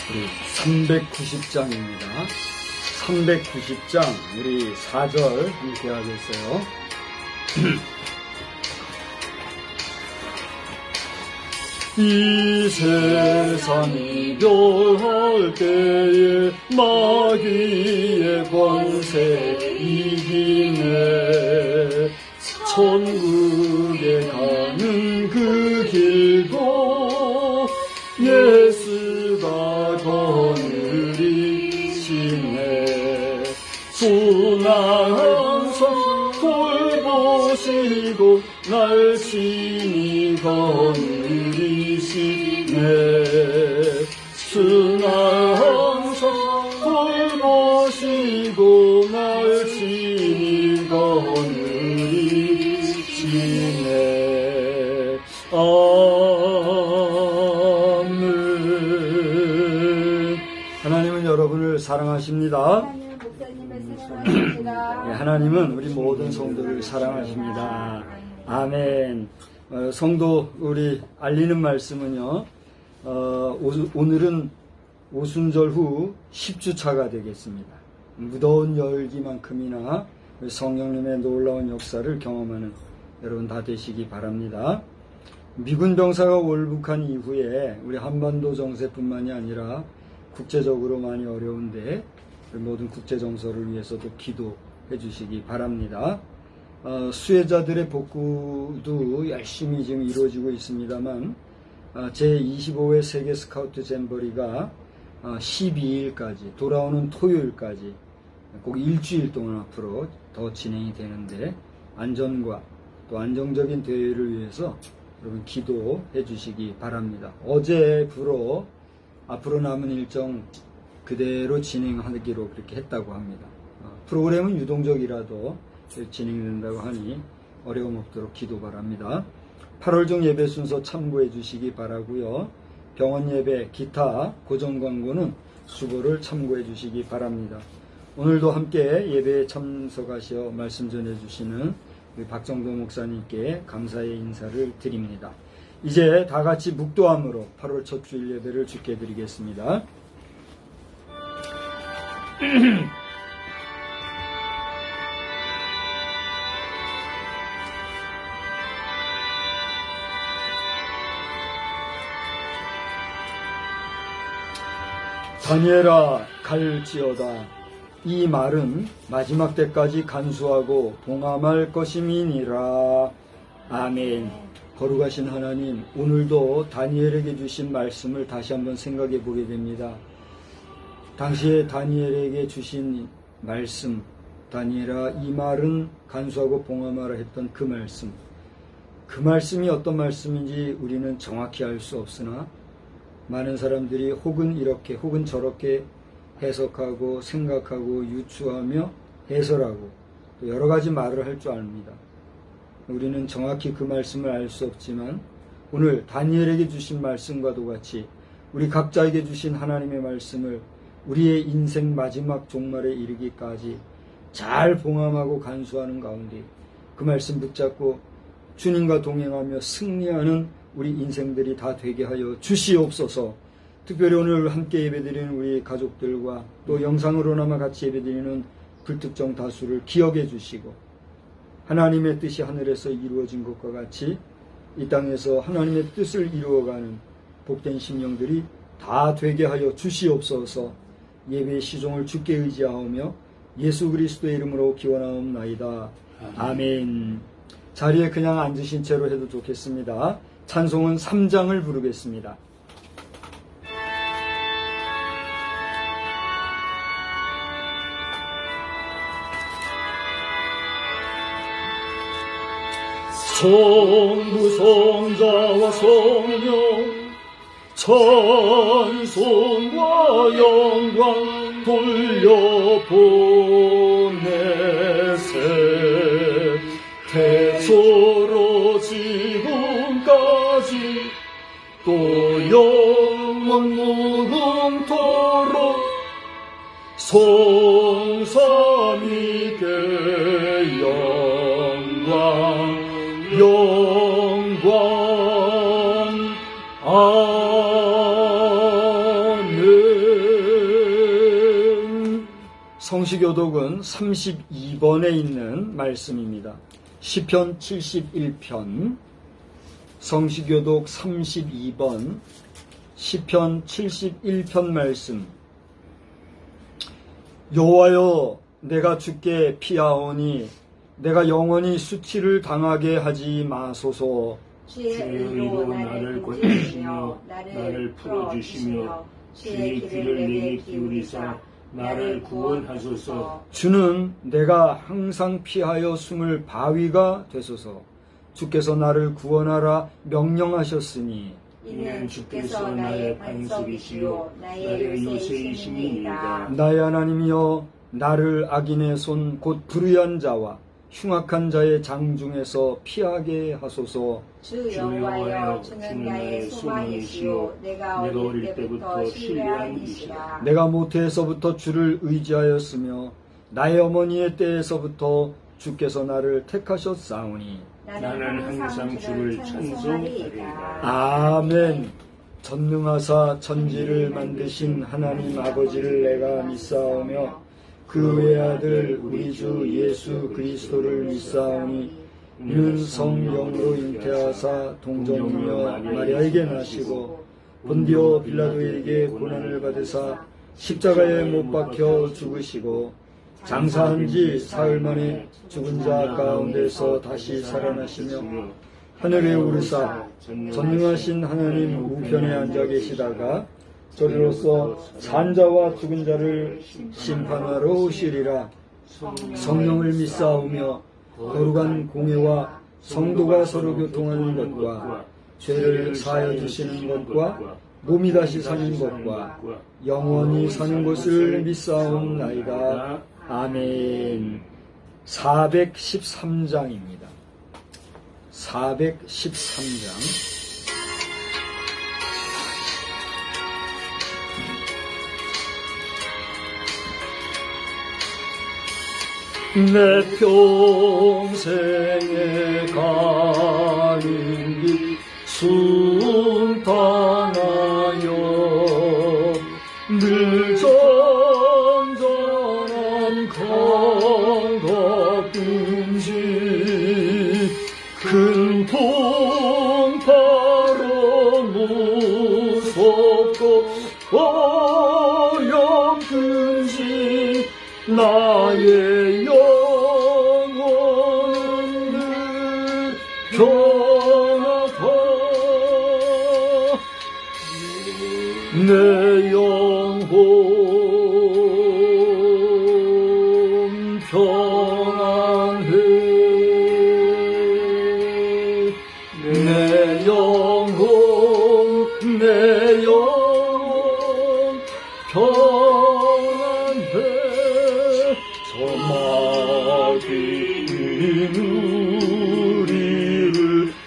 우리 390장입니다. 390장 우리 4절 함께 하겠어요. 이 세상이 멸할 때에 마귀의 권세 이기네. 천국에 가는 그 길도 예수가 거느리시네. 순항서 돌보시고 날 친히 거느리시네. 순항서 돌보시고 날 친히 거느리시네. 아멘. 하나님은 여러분을 사랑하십니다. 하나님은 우리 모든 성도를 사랑하십니다. 아멘. 성도 우리 알리는 말씀은요, 오늘은 오순절 후 10주차가 되겠습니다. 무더운 열기만큼이나 성령님의 놀라운 역사를 경험하는 여러분 다 되시기 바랍니다. 미군 병사가 월북한 이후에 우리 한반도 정세뿐만이 아니라 국제적으로 많이 어려운데 모든 국제 정서를 위해서도 기도해 주시기 바랍니다. 수혜자들의 복구도 열심히 지금 이루어지고 있습니다만 제25회 세계 스카우트 잼버리가 12일까지 돌아오는 토요일까지 꼭 일주일 동안 앞으로 더 진행이 되는데 안전과 또 안정적인 대회를 위해서 여러분 기도해 주시기 바랍니다. 어제부로 앞으로 남은 일정 그대로 진행하기로 그렇게 했다고 합니다. 프로그램은 유동적이라도 진행된다고 하니 어려움 없도록 기도 바랍니다. 8월 중 예배 순서 참고해 주시기 바라고요. 병원 예배, 기타, 고정 광고는 수고를 참고해 주시기 바랍니다. 오늘도 함께 예배에 참석하시어 말씀 전해 주시는 우리 박정도 목사님께 감사의 인사를 드립니다. 이제 다 같이 묵도함으로 8월 첫 주일 예배를 주께 드리겠습니다. 다니엘아 갈지어다. 이 말은 마지막 때까지 간수하고 봉함할 것임이니라. 아멘. 거룩하신 하나님, 오늘도 다니엘에게 주신 말씀을 다시 한번 생각해 보게 됩니다. 당시에 다니엘에게 주신 말씀, 다니엘아 이 말은 간수하고 봉함하라 했던 그 말씀이 어떤 말씀인지 우리는 정확히 알 수 없으나 많은 사람들이 혹은 이렇게 혹은 저렇게 해석하고 생각하고 유추하며 해설하고 또 여러 가지 말을 할 줄 압니다. 우리는 정확히 그 말씀을 알 수 없지만 오늘 다니엘에게 주신 말씀과도 같이 우리 각자에게 주신 하나님의 말씀을 우리의 인생 마지막 종말에 이르기까지 잘 봉함하고 간수하는 가운데 그 말씀 붙잡고 주님과 동행하며 승리하는 우리 인생들이 다 되게 하여 주시옵소서. 특별히 오늘 함께 예배드리는 우리 가족들과 또 영상으로나마 같이 예배드리는 불특정 다수를 기억해 주시고 하나님의 뜻이 하늘에서 이루어진 것과 같이 이 땅에서 하나님의 뜻을 이루어가는 복된 심령들이 다 되게 하여 주시옵소서. 예배의 시종을 주께 의지하오며 예수 그리스도의 이름으로 기원하옵나이다. 아멘. 자리에 그냥 앉으신 채로 해도 좋겠습니다. 찬송은 3장을 부르겠습니다. 성부 성자와 성령 찬송과 영광 돌려보내세. 태초로 지금까지 또 영원 무궁토록 성삼위께 영광 영광 아멘. 성시교독은 32번에 있는 말씀입니다. 시편 71편, 성시교독 32번, 시편 71편 말씀. 여호와여, 내가 주께 피하오니 내가 영원히 수치를 당하게 하지 마소서. 주의 의로 나를 건지시며 나를 풀어주시며 주의 길을 내게 기울이사 나를 구원하소서. 주는 내가 항상 피하여 숨을 바위가 되소서. 주께서 나를 구원하라 명령하셨으니 이는 주께서 나의 반석이시요 나의 요새이심이니이다. 나의 하나님이여, 나를 악인의 손 곧 불의한 자와 흉악한 자의 장중에서 피하게 하소서. 주 여호와여, 주는 나의 소망이시요 내가 어릴 때부터 신뢰한 이시라. 내가 모태에서부터 주를 의지하였으며 나의 어머니의 때에서부터 주께서 나를 택하셨사오니 나는 항상 주를 찬송하리이다. 아멘. 전능하사 천지를 만드신 하나님 아버지를 내가 믿사오며 그 외아들 우리 주 예수 그리스도를 믿사오니 이는 성령으로 잉태하사 동정녀 마리아에게 나시고 본디오 빌라도에게 고난을 받으사 십자가에 못 박혀 죽으시고 장사한 지 사흘 만에 죽은 자 가운데서 다시 살아나시며 하늘에 오르사 전능하신 하나님 우편에 앉아 계시다가 저리로서 산자와 죽은 자를 심판하러 오시리라. 성령을 믿사오며 거룩한 공회와 성도가 서로 교통하는 것과 죄를 사하여 주시는 것과 몸이 다시 사는 것과 영원히 사는 것을 믿사옵나이다. 아멘. 413장입니다. 413장. 내 평생에 가는 길 순탄하여 늘 전전한 강같은지 큰 풍파로 무섭고 어렵든지 나의 영혼은 늘 평안하다. 내 영혼 평안해. 내 영혼 평안해. 저마귀 우리를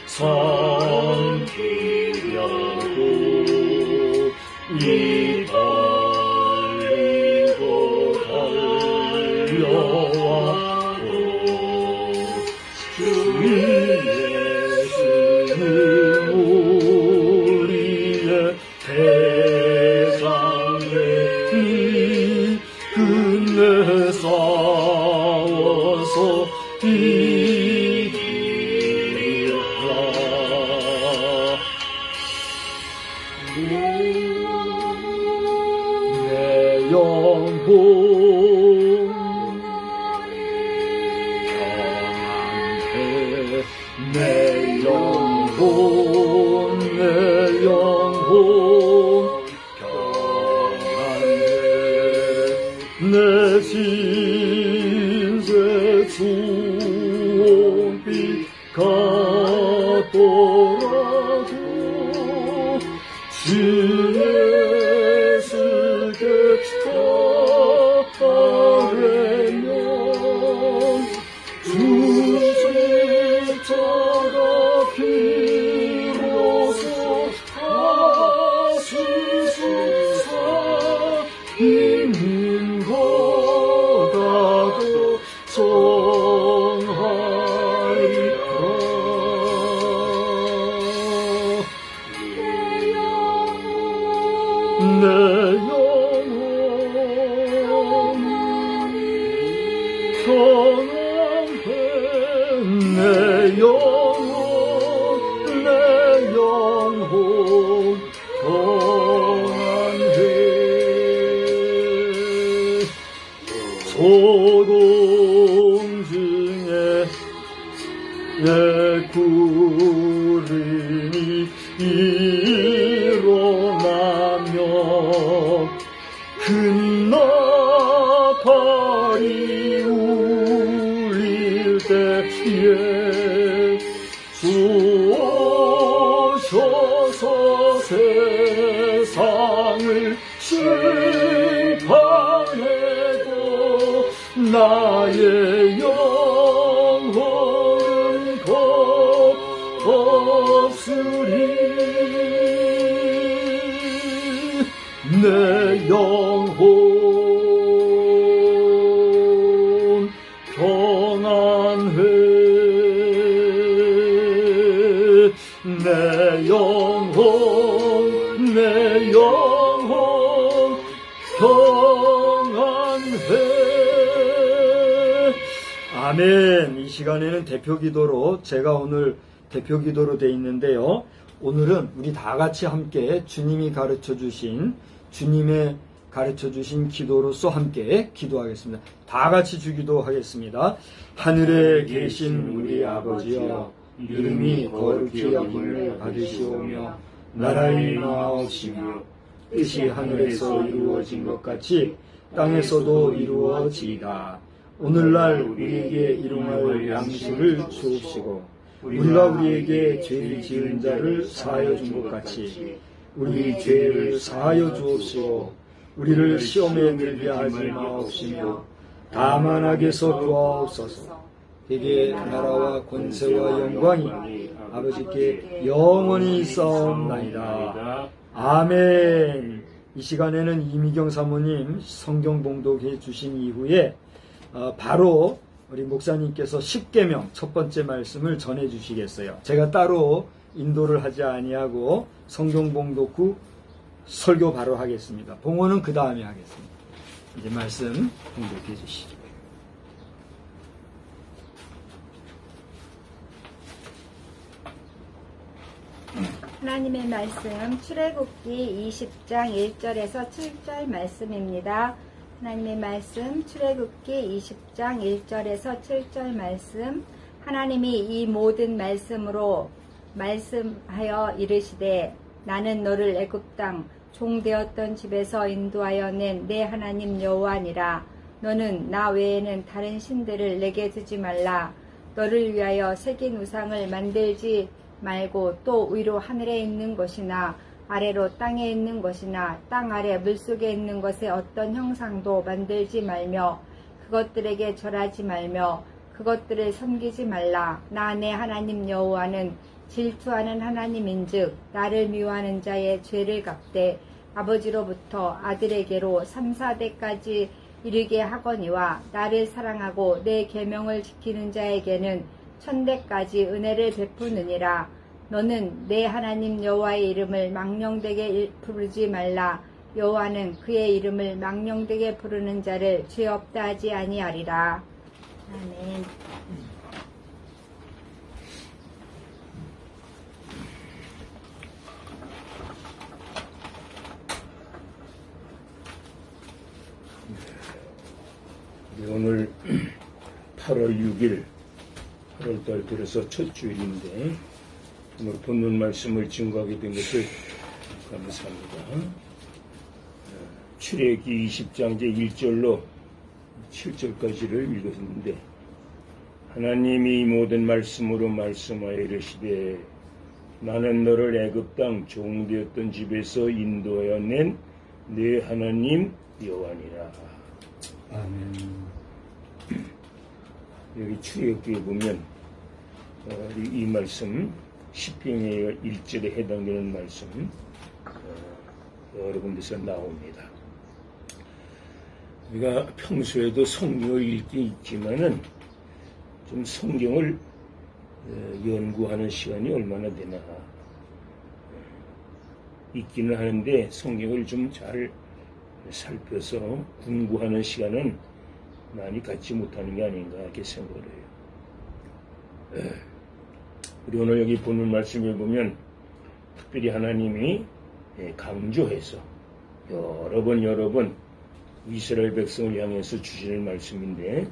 삼키려고 이 달리고 달려와도 주 예수는 우리의 대장이니 끝내 싸워서 이기라. 내 영혼 평안해. 내 영혼 평안해. 내 신세 추억이 같더라도 주 예수께 따르면 주 십자가 피로써 하수수사 있는 것 소동 중에 구름이 일어나며 큰 나팔이 울릴 때에 주 오셔서 세상을 심판해도 나의 영혼은 없으리. 내 영혼 평안해. 내 영혼 평안해. 아멘. 이 시간에는 대표기도로, 제가 오늘 대표기도로 돼 있는데요. 오늘은 우리 다 같이 함께 주님이 주님의 가르쳐 주신 기도로서 함께 기도하겠습니다. 다 같이 주기도 하겠습니다. 하늘에 계신 우리 아버지여, 이름이 거룩히 여김을 받으시오며 나라의 마옵시며 뜻이 하늘에서 이루어진 것 같이 땅에서도 이루어지이다. 오늘날 우리에게 일용할 양식을 주옵시고 우리가 우리에게 죄를 지은 자를 사하여 준 것 같이 우리 죄를 사하여 주옵시고 우리를 시험에 들게 하지 마옵시며 다만 악에서 구하옵소서. 대개 나라와 권세와 영광이 아버지께 영원히 있사옵나이다. 아멘. 이 시간에는 이미경 사모님 성경 봉독해 주신 이후에 바로 우리 목사님께서 십계명 첫 번째 말씀을 전해 주시겠어요. 제가 따로 인도를 하지 아니하고 성경 봉독 후 설교 바로 하겠습니다. 봉헌은 그 다음에 하겠습니다. 이제 말씀 봉독해 주시죠. 하나님의 말씀 출애굽기 20장 1절에서 7절 말씀입니다. 하나님의 말씀 출애굽기 20장 1절에서 7절 말씀. 하나님이 이 모든 말씀으로 말씀하여 이르시되 나는 너를 애굽 땅 종되었던 집에서 인도하여 낸 내 하나님 여호와니라. 너는 나 외에는 다른 신들을 내게 두지 말라. 너를 위하여 새긴 우상을 만들지 말고 또 위로 하늘에 있는 것이나 아래로 땅에 있는 것이나 땅 아래 물속에 있는 것의 어떤 형상도 만들지 말며 그것들에게 절하지 말며 그것들을 섬기지 말라. 나 내 하나님 여호와는 질투하는 하나님인즉 나를 미워하는 자의 죄를 갚되 아버지로부터 아들에게로 3, 4대까지 이르게 하거니와 나를 사랑하고 내 계명을 지키는 자에게는 1000대까지 은혜를 베푸느니라. 너는 내 하나님 여호와의 이름을 망령되게 부르지 말라. 여호와는 그의 이름을 망령되게 부르는 자를 죄 없다 하지 아니하리라. 아멘. 오늘 8월 6일 8월달 들어서 첫 주일인데 오늘 본문 말씀을 증거하게 된 것을 감사합니다. 출애굽기 20장 제 1절로 7절까지를 읽었는데 하나님이 모든 말씀으로 말씀하여 이르시되 나는 너를 애굽 땅 종되었던 집에서 인도하여 낸 네 하나님 여호와니라. 아멘. 여기 출애굽기에 보면 이 말씀 시편의 1절에 해당되는 말씀 여러 군데서 나옵니다. 우리가 평소에도 성경을 읽긴 읽지만은 좀 성경을 연구하는 시간이 얼마나 되나 읽기는 하는데 성경을 좀 잘 살펴서 공부하는 시간은 많이 갖지 못하는 게 아닌가 이렇게 생각을 해요. 우리 오늘 여기 보는 말씀을 보면 특별히 하나님이 강조해서 여러 번 이스라엘 백성을 향해서 주시는 말씀인데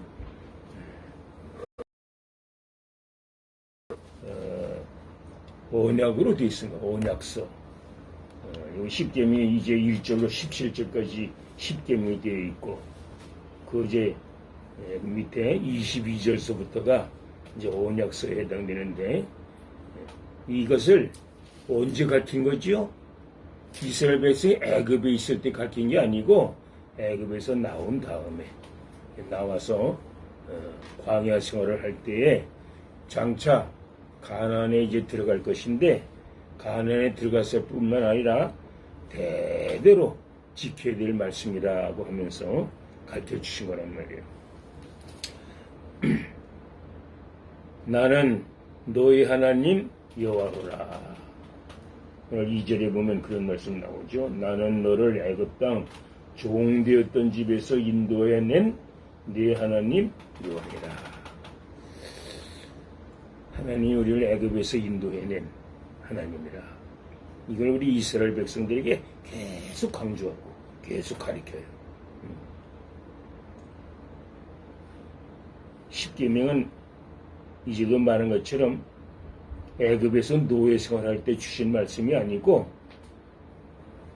언약으로 되어 있습니다. 언약서. 여기 십계명이 이제 1절로 17절까지 십계명이 되어 있고 그 이제 밑에 22절서부터가 이제 언약서에 해당되는데 이것을 언제 가르친 거지요? 이스라엘 백성이 애굽에 있을 때 가르친 게 아니고 애굽에서 나온 다음에 나와서 광야 생활을 할 때에 장차 가나안에 이제 들어갈 것인데 가나안에 들어갔을 뿐만 아니라 대대로 지켜야 될 말씀이라고 하면서 가르쳐 주신 거란 말이에요. 나는 너희 하나님 여호와로라. 오늘 2절에 보면 그런 말씀 나오죠. 나는 너를 애굽 땅 종되었던 집에서 인도해낸 네 하나님 여호와라. 하나님이 우리를 애굽에서 인도해낸 하나님이라. 이걸 우리 이스라엘 백성들에게 계속 강조하고 계속 가르쳐요. 십계명은 이제도 말한 것처럼 애굽에서 노예 생활할 때 주신 말씀이 아니고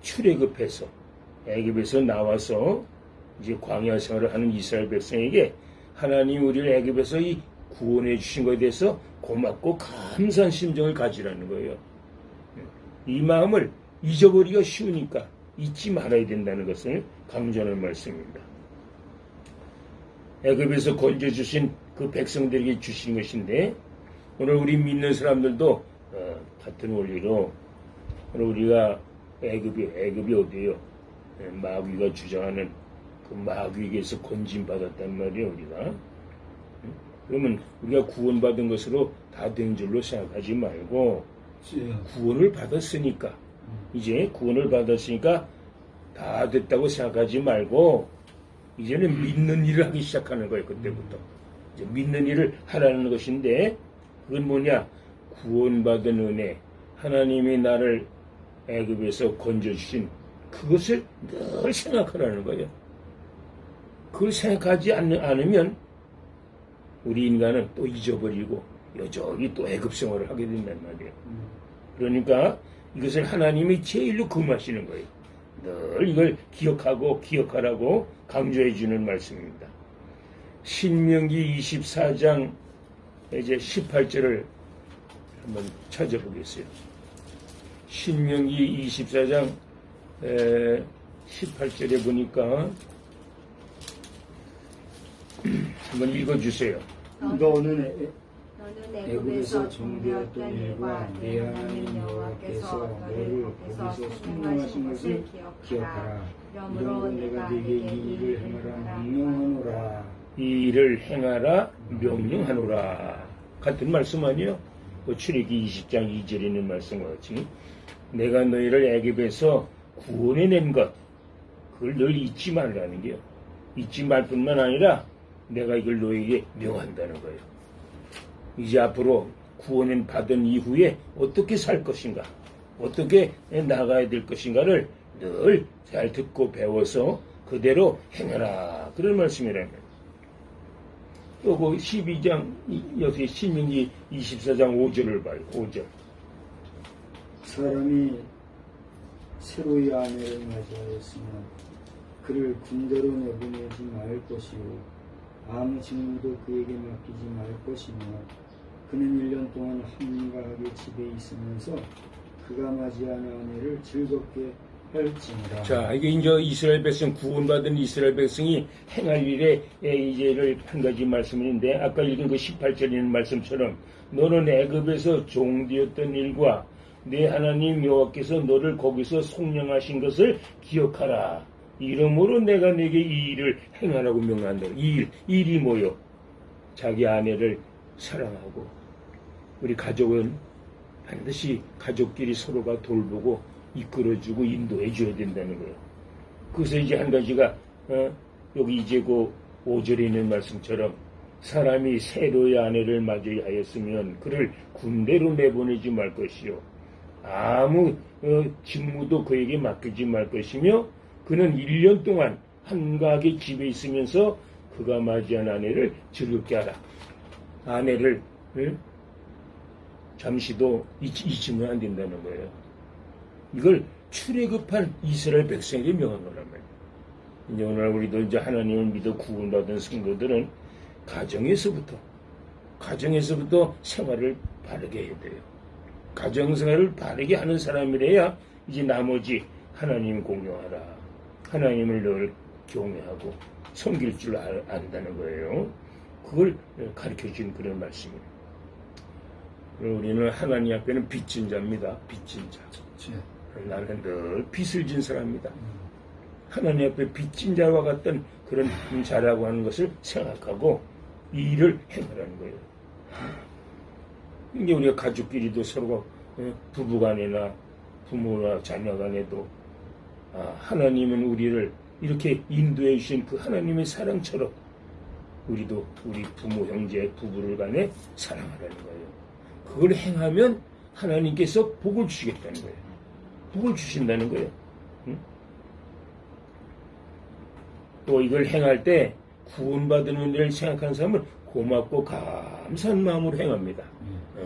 출애굽해서 애굽에서 나와서 이제 광야 생활을 하는 이스라엘 백성에게 하나님 우리를 애굽에서 이 구원해 주신 것에 대해서 고맙고 감사한 심정을 가지라는 거예요. 이 마음을 잊어버리기가 쉬우니까 잊지 말아야 된다는 것을 강조하는 말씀입니다. 애굽에서 건져주신 그 백성들에게 주신 것인데 오늘 우리 믿는 사람들도 같은 원리로 오늘 우리가 애굽이 어디예요? 마귀가 주장하는 그 마귀에게서 건진받았단 말이에요. 우리가. 그러면 우리가 구원받은 것으로 다 된 줄로 생각하지 말고 구원을 받았으니까 이제 구원을 받았으니까 다 됐다고 생각하지 말고 이제는 믿는 일을 하기 시작하는 거예요. 그때부터 이제 믿는 일을 하라는 것인데 그건 뭐냐? 구원받은 은혜, 하나님이 나를 애굽에서 건져주신 그것을 늘 생각하라는 거예요. 그걸 생각하지 않으면 우리 인간은 또 잊어버리고 여전히 또 애굽 생활을 하게 된단 말이에요. 그러니까 이것을 하나님이 제일로 금하시는 거예요. 늘 이걸 기억하라고 강조해 주는 말씀입니다. 신명기 24장 이제 18절을 한번 찾아보겠어요. 신명기 24장 18절에 보니까 한번 읽어주세요. 너는 애굽에서 종되었던 일과 네 하나님 여호와께서 너를 거기서 성령하신 것을 기억하라. 이러므로 내가 네게 이 일을 행하라 명령하노라. 이 일을 행하라 명령하노라. 같은 말씀 아니에요? 그 출애굽기 20장 2절에 있는 말씀과 같이 내가 너희를 애굽에서 구원해낸 것 그걸 늘 잊지 말라는 게요. 잊지 말 뿐만 아니라 내가 이걸 너에게 명한다는 거예요. 이제 앞으로 구원을 받은 이후에 어떻게 살 것인가, 어떻게 나가야 될 것인가를 늘 잘 듣고 배워서 그대로 행하라. 그런 말씀이라는 거예요. 또 그 12장, 여기 신명기 24장 5절을 봐요. 5절. 사람이 새로이 아내를 맞이하였으면 그를 군대로 내보내지 말 것이요 아무 직무도 그에게 맡기지 말 것이며 그는 1년 동안 한가하게 집에 있으면서 그가 맞이하는 아내를 즐겁게 할지니라. 자, 이게 이제 이스라엘 백성, 구원받은 이스라엘 백성이 행할 일에 이제를 한 가지 말씀인데, 아까 읽은 그 18절에 있는 말씀처럼, 너는 애굽에서 종되었던 일과 내 하나님 여호와께서 너를 거기서 속량하신 것을 기억하라. 이러므로 내가 네게 이 일을 행하라고 명한다. 이 일이 뭐요? 자기 아내를 사랑하고, 우리 가족은 반드시 가족끼리 서로가 돌보고, 이끌어주고 인도해줘야 된다는 거예요. 그래서 이제 한 가지가 여기 이제 그 5절에 있는 말씀처럼 사람이 새로의 아내를 맞이하였으면 그를 군대로 내보내지 말 것이요 아무 직무도 그에게 맡기지 말 것이며 그는 1년 동안 한가하게 집에 있으면서 그가 맞이한 아내를 즐겁게 하라. 아내를 잠시도 잊으면 안 된다는 거예요. 이걸 출애굽한 이스라엘 백성에게 명한 거란 말이에요. 이제 오늘 우리도 이제 하나님을 믿어 구원받은 성도들은 가정에서부터 생활을 바르게 해야 돼요. 가정생활을 바르게 하는 사람이래야 이제 나머지 하나님 공경하라. 하나님을 늘 경외하고 섬길 줄 안다는 거예요. 그걸 가르쳐준 그런 말씀이에요. 우리는 하나님 앞에는 빚진 자입니다. 빚진 자. 나는 늘 빚을 진 사람입니다. 하나님 앞에 빚진 자와 같던 그런 자라고 하는 것을 생각하고 이 일을 행하라는 거예요. 이게 우리가 가족끼리도 서로 부부간이나 부모나 자녀간에도 하나님은 우리를 이렇게 인도해 주신 그 하나님의 사랑처럼 우리도 우리 부모, 형제, 부부를 간에 사랑하라는 거예요. 그걸 행하면 하나님께서 복을 주시겠다는 거예요. 복을 주신다는 거예요. 또 이걸 행할 때 구원받은 은혜를 생각하는 사람은 고맙고 감사한 마음으로 행합니다.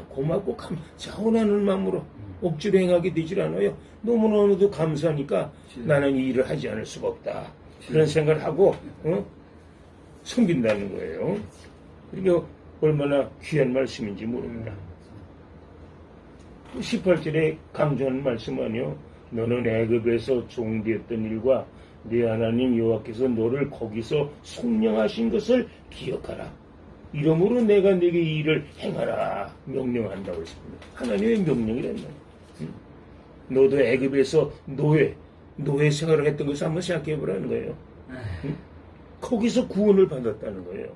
고맙고 자원하는 마음으로 억지로 행하게 되질 않아요. 너무너무도 감사하니까 나는 이 일을 하지 않을 수가 없다. 그런 생각을 하고 섬긴다는 거예요. 이게 얼마나 귀한 말씀인지 모릅니다. 18절에 강조하는 말씀 아니요. 너는 애굽에서 종되었던 일과 네 하나님 여호와께서 너를 거기서 속량하신 것을 기억하라. 이러므로 내가 네게 이 일을 행하라 명령한다고 했습니다. 하나님의 명령이란 말이에요. 너도 애굽에서 노예 생활을 했던 것을 한번 생각해 보라는 거예요. 거기서 구원을 받았다는 거예요.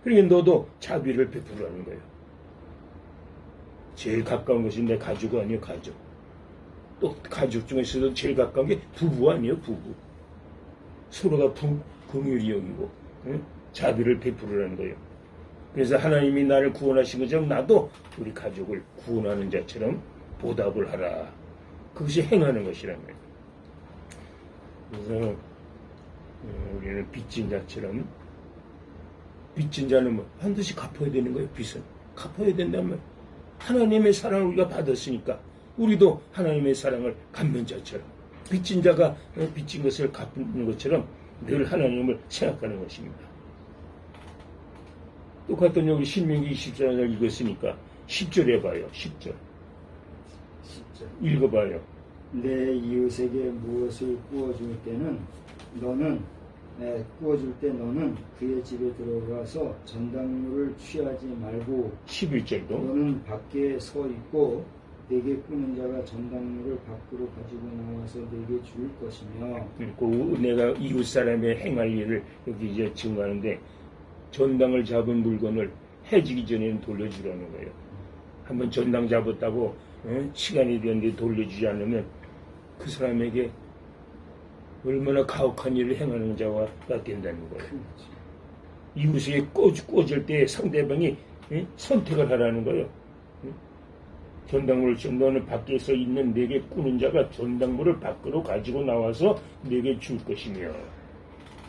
그러니까 너도 자비를 베풀라는 거예요. 제일 가까운 것이 내 가족 아니에요. 가족. 또 가족 중에서도 제일 가까운 게 부부 아니에요. 부부. 서로가 긍휼히 여기고 자비를 베풀으라는 거예요. 그래서 하나님이 나를 구원하신 것처럼 나도 우리 가족을 구원하는 자처럼 보답을 하라. 그것이 행하는 것이란 말이에요. 그래서 우리는 빚진 자처럼, 빚진 자는 반드시 갚아야 되는 거예요. 빚은 갚아야 된단 말이에요. 하나님의 사랑을 우리가 받았으니까 우리도 하나님의 사랑을 갚는 자처럼, 빚진 자가 빚진 것을 갚는 것처럼 늘 하나님을 생각하는 것입니다. 똑같은 여기 신명기 24절 읽었으니까 10절 해봐요. 10절 읽어봐요. 내 이웃에게 무엇을 구워줄 때는 너는 구워줄 때 너는 그의 집에 들어가서 전당물을 취하지 말고 11절도 너는 밖에 서 있고 내게 끄는 자가 전당물을 밖으로 가지고 나와서 내게 줄 것이며 그 내가 이웃 사람의 행할 일을 여기 이제 증거하는데 전당을 잡은 물건을 해지기 전에는 돌려주라는 거예요. 한번 전당 잡았다고 시간이 되었는데 돌려주지 않으면 그 사람에게 얼마나 가혹한 일을 행하는 자가 된다는 거예요. 이웃에게 꽂을 때 상대방이 선택을 하라는 거예요. 전당물을 좀 너는 밖에서 있는 내게 꾸는 자가 전당물을 밖으로 가지고 나와서 내게 줄 것이며,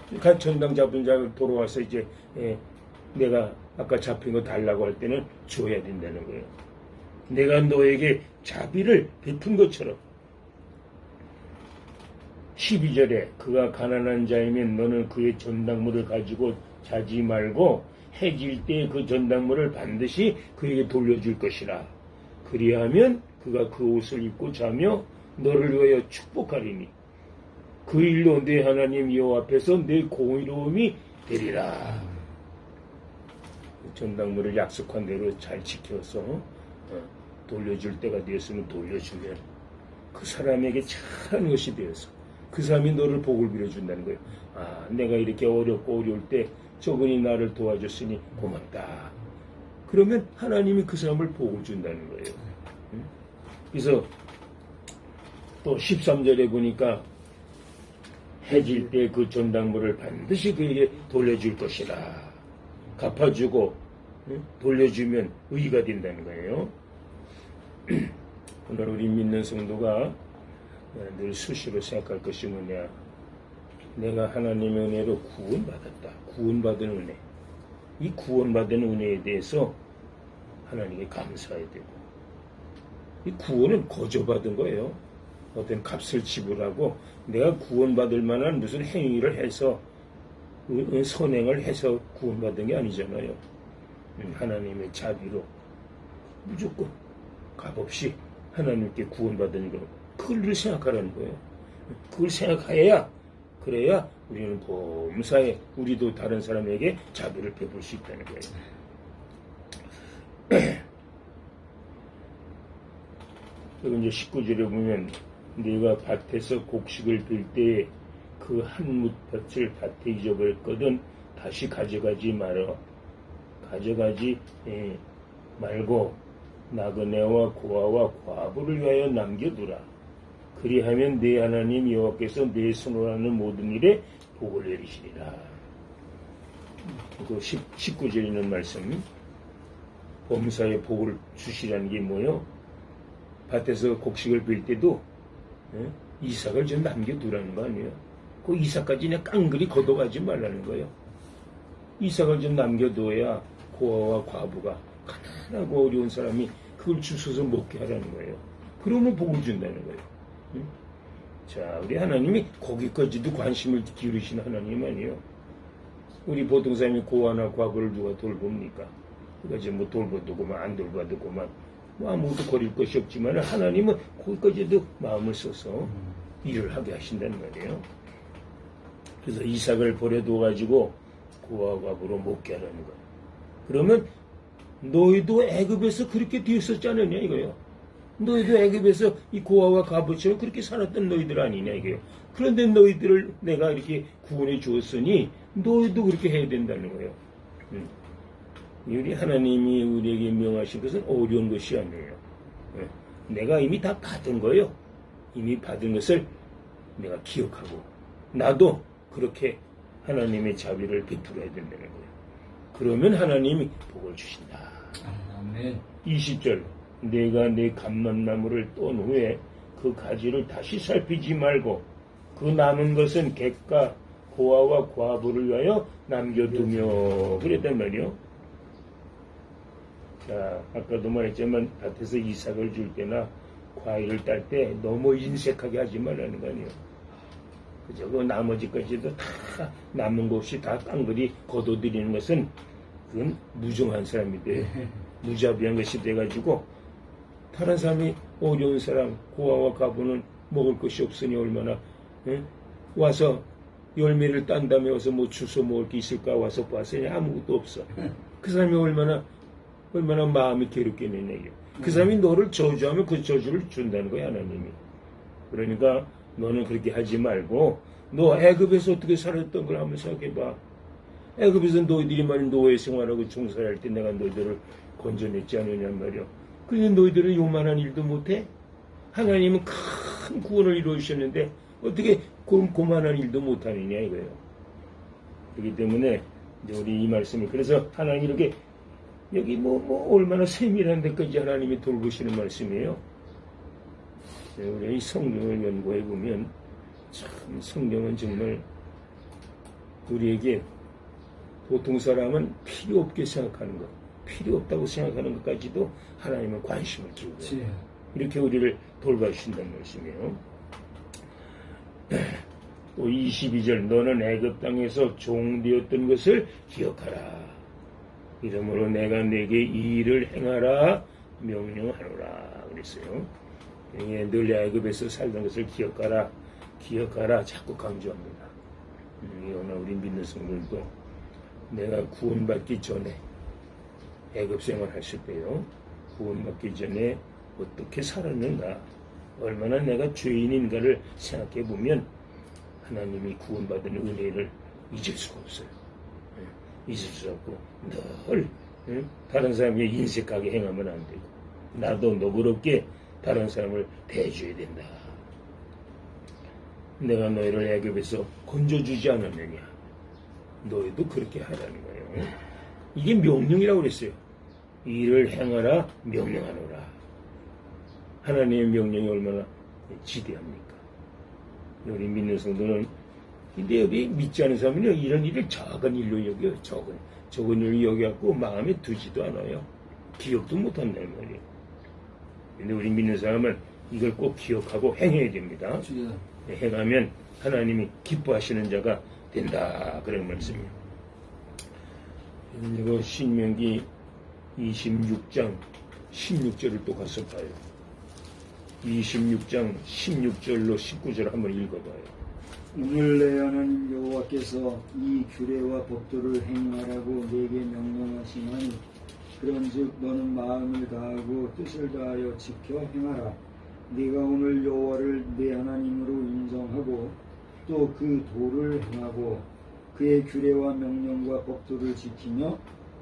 그러니까 전당 잡은 자가 돌아와서 이제 내가 아까 잡힌 거 달라고 할 때는 줘야 된다는 거예요. 내가 너에게 자비를 베푼 것처럼. 12절에 그가 가난한 자이면 너는 그의 전당물을 가지고 자지 말고 해질 때 그 전당물을 반드시 그에게 돌려줄 것이라. 그리하면 그가 그 옷을 입고 자며 너를 위하여 축복하리니 그 일로 내 하나님 여호와 앞에서 내 공의로움이 되리라. 전당물을 약속한 대로 잘 지켜서 돌려줄 때가 되었으면 돌려주면 그 사람에게 잘한 것이 되어서 그 사람이 너를 복을 빌어준다는 거예요. 아, 내가 이렇게 어렵고 어려울 때 저분이 나를 도와줬으니 고맙다. 그러면 하나님이 그 사람을 복을 준다는 거예요. 그래서 또 13절에 보니까 해질 때 그 전당물을 반드시 그에게 돌려줄 것이라. 갚아주고 돌려주면 의가 된다는 거예요. 오늘 우리 믿는 성도가 늘 수시로 생각할 것이 뭐냐. 내가 하나님의 은혜로 구원받았다. 구원받은 은혜. 이 구원받은 은혜에 대해서 하나님께 감사해야 되고, 이 구원은 거저받은 거예요. 어떤 값을 지불하고 내가 구원받을 만한 무슨 행위를 해서 선행을 해서 구원받은 게 아니잖아요. 하나님의 자비로 무조건 값없이 하나님께 구원받은 거, 그걸 생각하라는 거예요. 그걸 생각해야, 그래야 우리는 범사에 우리도 다른 사람에게 자비를 베풀 수 있다는 거예요. 그리고 이제 19절에 보면, 네가 밭에서 곡식을 빌 때에 그 한 뭇밭을 밭에 잊어버렸거든 다시 가져가지 말어. 가져가지 말고 나그네와 고아와 과부를 위하여 남겨두라. 그리하면 네 하나님 여호와께서 네 손으로 하는 모든 일에 복을 내리시리라. 그 19절에 있는 말씀, 범사에 복을 주시라는 게 뭐요? 밭에서 곡식을 빌 때도 이삭을 좀 남겨두라는 거 아니에요? 그 이삭까지 그냥 깡그리 걷어가지 말라는 거예요. 이삭을 좀 남겨둬야 고아와 과부가, 가난하고 어려운 사람이 그걸 주워서 먹게 하라는 거예요. 그러면 복을 준다는 거예요. 자, 우리 하나님이 거기까지도 관심을 기울이신 하나님 아니에요. 우리 보통 사람이 고아나 과부를 누가 돌봅니까? 그러니까 뭐 돌봐도 그만, 안 돌봐도 그만, 뭐 아무것도 거릴 것이 없지만 하나님은 거기까지도 마음을 써서 일을 하게 하신다는 말이에요. 그래서 이삭을 버려둬가지고 고아와 과부로 먹게 하라는 거예요. 그러면 너희도 애굽에서 그렇게 되었었지 않느냐 이거예요. 너희도 애굽에서 이 고아와 과부처럼 그렇게 살았던 너희들 아니냐 이거예요. 그런데 너희들을 내가 이렇게 구원해 주었으니 너희도 그렇게 해야 된다는 거예요. 우리 하나님이 우리에게 명하신 것은 어려운 것이 아니에요. 내가 이미 다 받은 거예요. 이미 받은 것을 내가 기억하고 나도 그렇게 하나님의 자비를 베풀어야 된다는 거예요. 그러면 하나님이 복을 주신다. 아멘. 20절, 내가 내 감람나무를 뗀 후에 그 가지를 다시 살피지 말고 그 남은 것은 객과 고아와 과부를 위하여 남겨두며 그랬단 말이요. 자, 아까도 말했지만 밭에서 이삭을 줄 때나 과일을 딸 때 너무 인색하게 하지 말라는 거 아니에요. 그죠? 그 나머지까지도 다 남은 거 없이 다 깡그리 거둬들이는 것은 그건 무정한 사람이 돼. 무자비한 것이 돼가지고 다른 사람이 어려운 사람, 고아와 과부는 먹을 것이 없으니 얼마나 와서 열매를 딴 다음에 와서 뭐 주워 먹을 게 있을까 와서 봤으니 아무것도 없어. 그 사람이 얼마나 마음이 괴롭겠느냐. 그 사람이 너를 저주하면 그 저주를 준다는 거야 하나님이. 그러니까 너는 그렇게 하지 말고 너 애굽에서 어떻게 살았던 걸 한번 생각해봐. 애굽에서 너희들이 만약 노예 생활하고 종살할 때 내가 너희들을 건져냈지 않느냐 말이야. 그런데 너희들은 요만한 일도 못해? 하나님은 큰 구원을 이루어주셨는데 어떻게 고만한 일도 못하느냐 이거예요. 그렇기 때문에 이제 우리 이 말씀을, 그래서 하나님이 이렇게 여기 얼마나 세밀한 데까지 하나님이 돌보시는 말씀이에요. 우리 이 성경을 연구해 보면 참 성경은 정말 우리에게 보통 사람은 필요 없게 생각하는 것, 필요 없다고 생각하는 것까지도 하나님은 관심을 두고 이렇게 우리를 돌봐주신다는 말씀이에요. 또 22절, 너는 애굽 땅에서 종되었던 것을 기억하라. 이러므로 내가 내게 이 일을 행하라 명령하노라 그랬어요. 늘 애굽에서 살던 것을 기억하라 자꾸 강조합니다. 이거는 우리 믿는 성도들도 내가 구원받기 전에 애굽 생활했을 때요, 구원받기 전에 어떻게 살았는가, 얼마나 내가 죄인인가를 생각해 보면 하나님이 구원받은 은혜를 잊을 수가 없어요. 잊을 수 없고 늘 다른 사람에게 인색하게 행하면 안 되고 나도 너그럽게 다른 사람을 대해줘야 된다. 내가 너희를 애굽에서 건져주지 않았느냐, 너희도 그렇게 하라는 거예요. 이게 명령이라고 그랬어요. 이를 행하라 명령하노라. 하나님의 명령이 얼마나 지대합니까? 우리 믿는 성도는 근데 여기 믿지 않은 사람은요, 이런 일을 작은 일로 여겨요. 적은 일로 여겨갖고 마음에 두지도 않아요. 기억도 못한단 말이에요. 근데 우리 믿는 사람은 이걸 꼭 기억하고 행해야 됩니다. 행하면 하나님이 기뻐하시는 자가 된다. 그런 말씀이에요. 그리고 신명기 26장 16절을 또 가서 봐요. 26장 16절로 19절 한번 읽어봐요. 오늘 내 하나님 여호와께서 이 규례와 법도를 행하라고 내게 명령하시나니 그런즉 너는 마음을 다하고 뜻을 다하여 지켜 행하라. 네가 오늘 여호와를 내 하나님으로 인정하고 또 그 도를 행하고 그의 규례와 명령과 법도를 지키며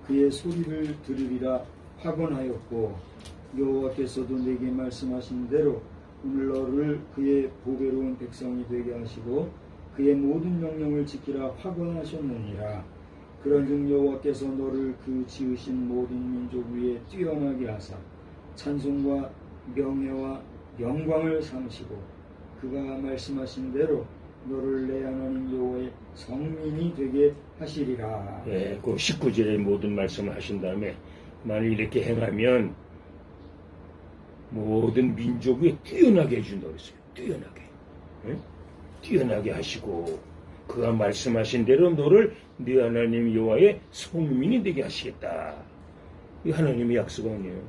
그의 소리를 들으리라 확언하였고 여호와께서도 내게 말씀하신 대로 오늘 너를 그의 보배로운 백성이 되게 하시고 그의 모든 명령을 지키라 확언하셨느니라. 그런즉 여호와께서 너를 그 지으신 모든 민족 위에 뛰어나게 하사 찬송과 명예와 영광을 삼으시고 그가 말씀하신 대로 너를 내 하나님 여호와의 성민이 되게 하시리라. 네, 그 19절에 모든 말씀을 하신 다음에 만일 이렇게 행하면 모든 민족 위에 뛰어나게 해준다고 했어요. 뛰어나게. 응? 뛰어나게 하시고 그가 말씀하신 대로 너를 네 하나님 여호와의 성민이 되게 하시겠다. 이 하나님의 약속 아니에요.